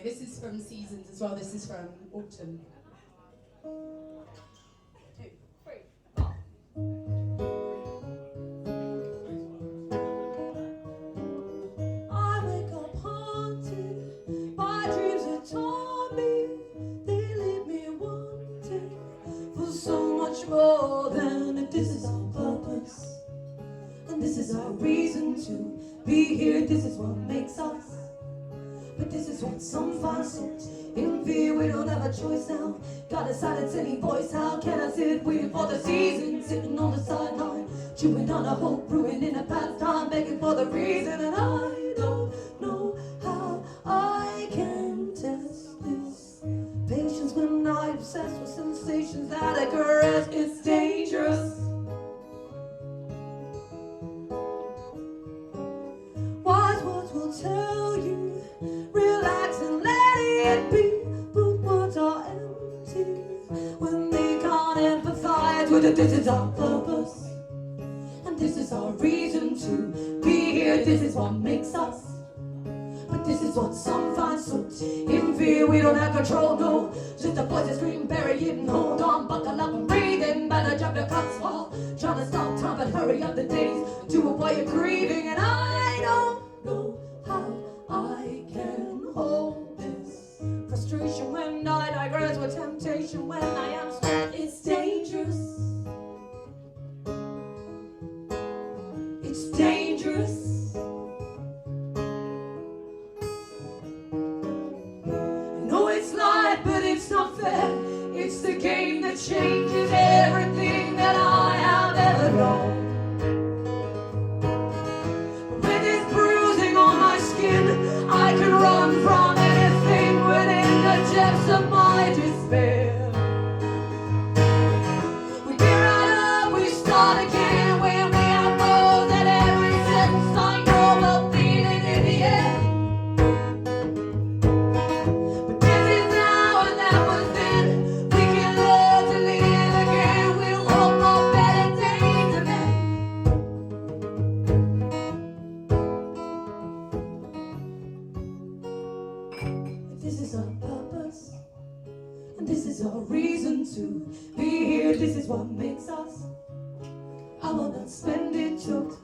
this is from Seasons as well. This is from Autumn. 2, 3, 4. I wake up haunted by dreams that taught me. They leave me wanting for so much more than that. This is our purpose, and this is our reason to be here. This is what makes us. But this is what some find suit in fear. We don't have a choice now. Gotta silence any voice. How can I sit waiting for the season, sitting on the sideline, chewing on a hope, ruining a pastime, begging for the reason? And I don't know how I can test this patience when I'm obsessed with sensations that I caress. It's dangerous. Wise words will tell you, relax and let it be, but words are empty when they can't empathize with it. This is our purpose, and this is our reason to be here. This is what makes us. But this is what some find suit in fear. We don't have control, no. Just a voice that scream, bury it and hold on. Buckle up and breathe in. Better jump the cuts while trying to stop time, but hurry up the days. Do it while you're grieving. And I don't know how I can hold this frustration when I digress with temptation. When I am stuck, it's dangerous. It's dangerous. It's life, but it's not fair. It's the game that changes everything that I have ever known. With this bruising on my skin, I can run from anything within the depths of my despair. We get right up, we start again when we have roads at every sentence. I know we'll feel it in the air. This is our purpose, and this is our reason to be here. This is what makes us. I will not spend it choked